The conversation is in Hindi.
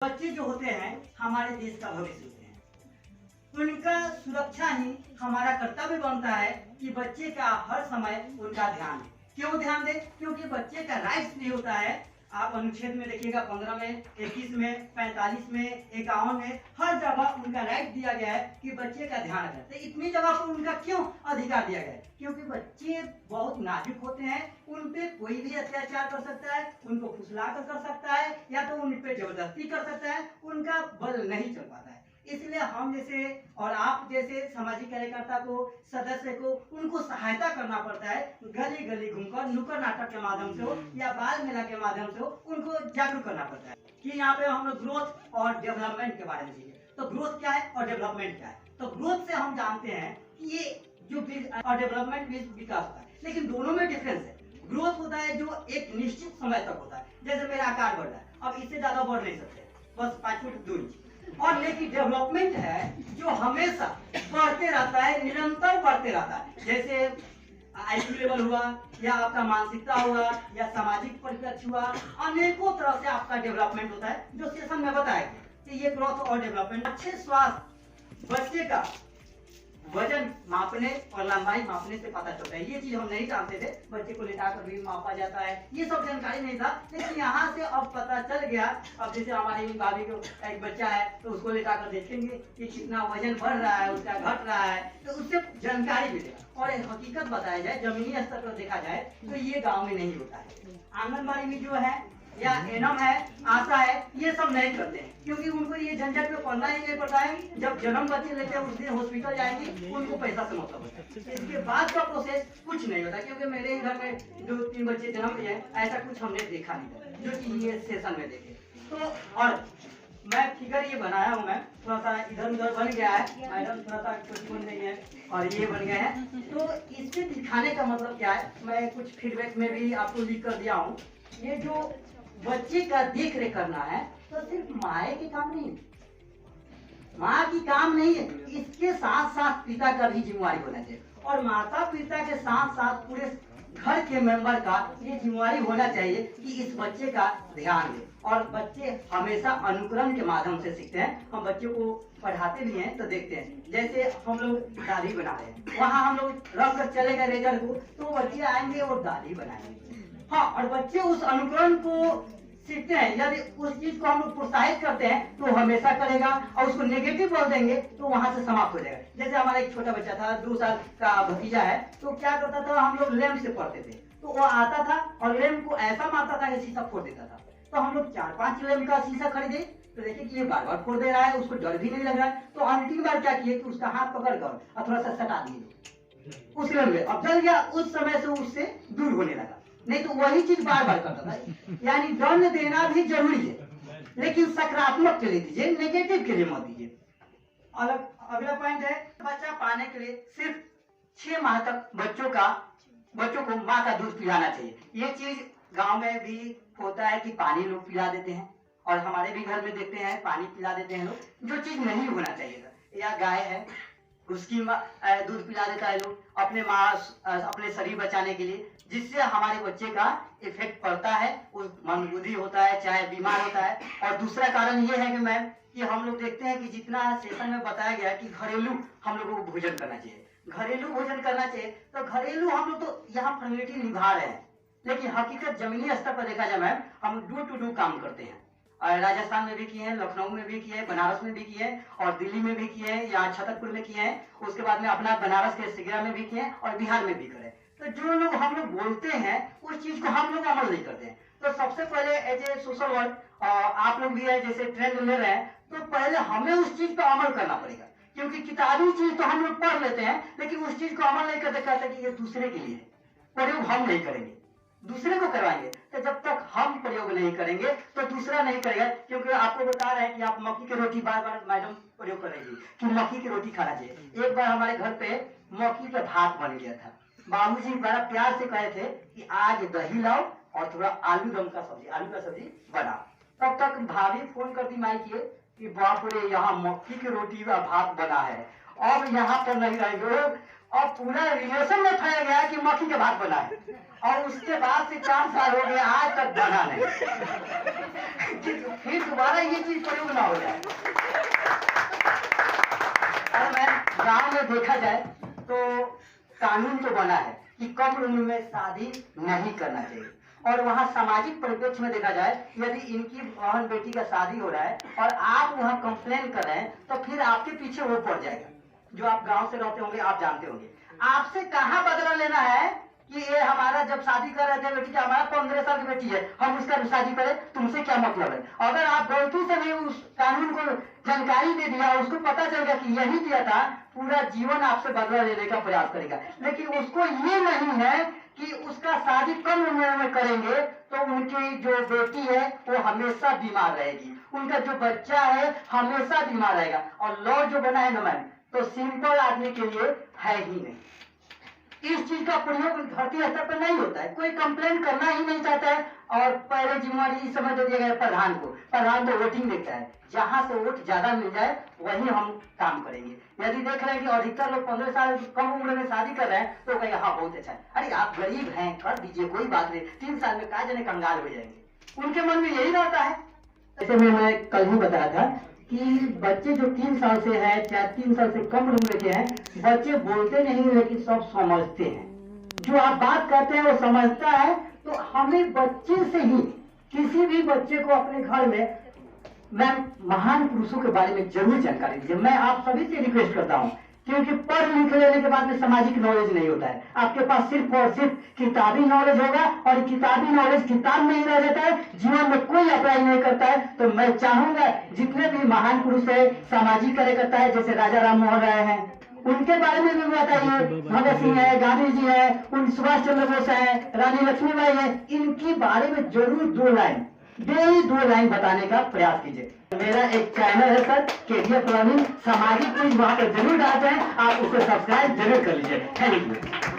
बच्चे जो होते हैं हमारे देश का भविष्य होते हैं। उनका सुरक्षा ही हमारा कर्तव्य बनता है कि बच्चे का हर समय उनका ध्यान दें। क्यों ध्यान दें? क्योंकि बच्चे का राइट्स नहीं होता है। आप अनुच्छेद में देखिएगा 15 में, 21 में, 45 में, 51 में, हर जगह उनका राइट दिया गया है कि बच्चे का ध्यान रखें। तो इतनी जगह पर उनका क्यों अधिकार दिया गया है? क्योंकि बच्चे बहुत नाजुक होते हैं, उन पे कोई भी अत्याचार कर सकता है, उनको फुसला कर सकता है, या तो उन पे जबरदस्ती कर सकता है, उनका बल नहीं चल पाता है। इसलिए हम जैसे और आप जैसे सामाजिक कार्यकर्ता को, सदस्य को, उनको सहायता करना पड़ता है। गली गली घूमकर, नुक्कड़ नाटक के माध्यम से हो या बाल मेला के माध्यम से हो, उनको जागरूक करना पड़ता है कि यहाँ पे हम लोग ग्रोथ और डेवलपमेंट के बारे में सीखे। तो ग्रोथ क्या है और डेवलपमेंट क्या है? तो ग्रोथ से हम जानते हैं कि ये जो और डेवलपमेंट विकास होता है, लेकिन दोनों में डिफरेंस है। ग्रोथ होता है जो एक निश्चित समय तक होता है, जैसे मेरा आकार बढ़ रहा है, अब इससे ज्यादा बढ़ नहीं सकते, बस 5 फुट दूर। और लेकिन डेवलपमेंट है जो हमेशा बढ़ते रहता है, निरंतर बढ़ते रहता है। जैसे IQ लेवल हुआ, या आपका मानसिकता हुआ, या सामाजिक परिप्रेक्ष्य हुआ, अनेकों तरह से आपका डेवलपमेंट होता है, जो सेशन में बताया गया। ये ग्रोथ और डेवलपमेंट। अच्छे स्वास्थ्य बच्चे का वजन मापने और लंबाई मापने से पता चलता है। ये चीज हम नहीं जानते थे, बच्चे को लेटाकर भी मापा जाता है, ये सब जानकारी नहीं था, लेकिन यहाँ से अब पता चल गया। अब जैसे हमारी भाभी को एक बच्चा है, तो उसको लेटाकर देखेंगे कि कितना वजन बढ़ रहा है, उसका घट रहा है, तो उससे जानकारी मिलेगा। और हकीकत बताया जाए, जमीनी स्तर पर देखा जाए तो ये गाँव में नहीं होता है। आंगनबाड़ी में जो है, या एनम है, आशा है, ये सब नहीं करते हैं, क्योंकि उनको ये झंझट में पड़ना ही नहीं पड़ता है। जब जन्म बच्चे लेते हैं उस दिन हॉस्पिटल जाएंगे, उनको पैसा से मतलब होता है। इसके बाद का प्रोसेस कुछ नहीं होता, क्योंकि मेरे ही घर में 2-3 बच्चे जन्म लिए हैं, ऐसा कुछ हमने देखा नहीं था, जो कि ये सेशन में देखे। तो और मैं फिगर ये बनाया हूँ, मैं थोड़ा सा इधर उधर बन गया है, मैडम थोड़ा सा छोटी बन गई है और ये बन गए हैं। तो इससे दिखाने का मतलब क्या है, मैं कुछ फीडबैक में भी आपको लिख कर दिया हूँ। ये जो बच्चे का देख रेख करना है, तो सिर्फ माए की काम नहीं है, माँ की काम नहीं है, इसके साथ साथ पिता का भी जिम्मेवारी होना चाहिए। और माता पिता के साथ साथ पूरे घर के मेंबर का ये जिम्मेवारी होना चाहिए कि इस बच्चे का ध्यान दे। और बच्चे हमेशा अनुकरण के माध्यम से सीखते हैं। हम बच्चों को पढ़ाते भी हैं तो देखते हैं, जैसे हम लोग दाढ़ी बना रहे हैं, वहाँ हम लोग रख कर चले गए रेजर को, तो बच्चे आएंगे और दाढ़ी बनाएंगे। हाँ, और बच्चे उस अनुकरण को सीखते हैं। यदि उस चीज को हम लोग प्रोत्साहित करते हैं तो हमेशा करेगा, और उसको नेगेटिव बोल देंगे तो वहां से समाप्त हो जाएगा। जैसे हमारा एक छोटा बच्चा था, 2 साल का भतीजा है, तो क्या करता था, हम लोग लैंप से पढ़ते थे, तो वो आता था और लैंप को ऐसा मारता था कि शीशा फोड़ देता था। तो हम लोग 4-5 लैंप का शीशा खरीदे, तो देखिए कि ये बार बार फोड़ दे रहा है, उसको डर भी नहीं लग रहा है। तो अंतिम बार क्या किए कि उसका हाथ पकड़ कर और थोड़ा सा सटा दिए उस लैंप में, अब जल गया। उस समय से उससे दूर होने लगा, नहीं तो वही चीज बार बार करता था। यानी दंड देना भी जरूरी है, लेकिन सकारात्मक के लिए दीजिए, नेगेटिव के लिए मत दीजिए। अलग अगला पॉइंट है, बच्चा पाने के लिए सिर्फ 6 माह तक बच्चों को माँ का दूध पिलाना चाहिए। ये चीज गांव में भी होता है कि पानी लोग पिला देते हैं, और हमारे भी घर में देखते हैं पानी पिला देते हैं लोग, जो चीज नहीं होना चाहिए था। या गाय है, उसकी दूध पिला देता है लोग अपने शरीर बचाने के लिए, जिससे हमारे बच्चे का इफेक्ट पड़ता है, उस मंदबुद्धि होता है, चाहे बीमार होता है। और दूसरा कारण ये है कि मैम, कि हम लोग देखते हैं कि जितना सेशन में बताया गया कि घरेलू हम लोगों को भोजन करना चाहिए, घरेलू भोजन करना चाहिए। तो घरेलू हम लोग तो यहाँ फॉर्मेलिटी निभा रहे हैं, लेकिन हकीकत जमीनी स्तर पर देखा जाए मैम, हम डू टू डू काम करते हैं। राजस्थान में भी किए हैं, लखनऊ में भी किए हैं, बनारस में भी किए हैं, और दिल्ली में भी किए हैं, यहाँ छतरपुर में किए हैं, उसके बाद में अपना बनारस के सिगरा में भी किए हैं, और बिहार में भी करे। तो जो लोग हम लोग बोलते हैं उस चीज को हम लोग अमल नहीं करते हैं। तो सबसे पहले एज ए सोशल वर्क आप लोग भी है, जैसे ट्रेंड ले रहे हैं, तो पहले हमें उस चीज पर अमल करना पड़ेगा। क्योंकि किताबी चीज तो हम लोग पढ़ लेते हैं, लेकिन उस चीज को अमल नहीं करते, कहते कि ये दूसरे के लिए है, प्रयोग हम नहीं करेंगे, दूसरे को करवाएंगे। तो जब तक हम प्रयोग नहीं करेंगे तो दूसरा नहीं करेगा। क्योंकि आपको बता रहे हैं कि आप मक्की की रोटी बार बार मैडम प्रयोग कर रही कि मक्की की रोटी खाना चाहिए। एक बार हमारे घर पे मक्की का भात बन गया था, बाबूजी बड़ा प्यार से कहे थे कि आज दही लाओ और थोड़ा आलू का सब्जी बनाओ। तब तक भाभी फोन कर दी माई की कि बाप रे, यहाँ मक्की की रोटी का भात बना है, अब यहाँ पर नहीं रहेंगे। और पूरा रिलेशन में फैल गया कि मक्की के भात बना है, और उसके बाद से 4 साल हो गए, आज तक बना नहीं। फिर दोबारा ये चीज प्रयोग ना हो जाए। और मैं गांव में देखा जाए तो कानून तो बना है कि कम उम्र में शादी नहीं करना चाहिए, और वहाँ सामाजिक परिप्रेक्ष्य में देखा जाए यदि इनकी बहन बेटी का शादी हो रहा है और आप वहाँ कंप्लेन कर रहे हैं तो फिर आपके पीछे वो पड़ जाएगा। जो आप गांव से रहते होंगे आप जानते होंगे, आपसे कहाँ बदला लेना है कि ये हमारा जब शादी कर रहे थे बेटी का, हमारा 15 साल की बेटी है, हम उसका भी शादी करें, तुमसे क्या मतलब है। अगर आप गलती से भी उस कानून को जानकारी दे दिया, उसको पता चल गया कि यही दिया था, पूरा जीवन आपसे बदला लेने का प्रयास करेगा। लेकिन उसको ये नहीं है कि उसका शादी कम उम्र में करेंगे तो उनकी जो बेटी है वो हमेशा बीमार रहेगी, उनका जो बच्चा है हमेशा बीमार रहेगा। और लॉ जो बना है ना मैम, तो सिंपल आदमी के लिए है ही नहीं। इस चीज का प्रयोग धरती स्तर पर नहीं होता है, कोई कंप्लेन करना ही नहीं चाहता है। और पहले जिम्मेवारी समझ दे दिया गया प्रधान को, प्रधान तो वोटिंग देखता है, जहां से वोट ज्यादा मिल जाए वही हम काम करेंगे। यदि देख रहे हैं कि अधिकतर लोग 15 साल कम उम्र में शादी कर रहे हैं तो कहेगा हाँ बहुत अच्छा है, अरे आप गरीब हैं कर दीजिए कोई बात नहीं, 3 साल में क्या जाने कंगाल हो जाएंगे, उनके मन में यही रहता है। जैसे मैं कल ही बताया था कि बच्चे जो 3 साल से है चाहे 3 साल से कम उम्र के हैं, बच्चे बोलते नहीं लेकिन सब समझते हैं। जो आप बात करते हैं वो समझता है। तो हमें बच्चे से ही, किसी भी बच्चे को अपने घर में मैं महान पुरुषों के बारे में जरूर जानकारी दीजिए। मैं आप सभी से रिक्वेस्ट करता हूँ, क्योंकि पढ़ लिख लेने के बाद में सामाजिक नॉलेज नहीं होता है। आपके पास सिर्फ और सिर्फ किताबी नॉलेज होगा, और किताबी नॉलेज किताब में ही रह जाता है, जीवन में कोई अप्लाई नहीं करता है। तो मैं चाहूंगा जितने भी महान पुरुष है, सामाजिक कार्यकर्ता है, जैसे राजा राम मोहन राय हैं, उनके बारे में भी बताइए। भगत सिंह है, गांधी जी है, उन सुभाष चंद्र बोस है, रानी लक्ष्मीबाई है, इनके बारे में जरूर 2 लाइन, डेली 2 लाइन बताने का प्रयास कीजिए। मेरा एक चैनल है सर, KGF लर्निंग, सामाजिक कुछ वहां पर जरूर डालते हैं, आप उसे सब्सक्राइब जरूर कर लीजिए। Thank you.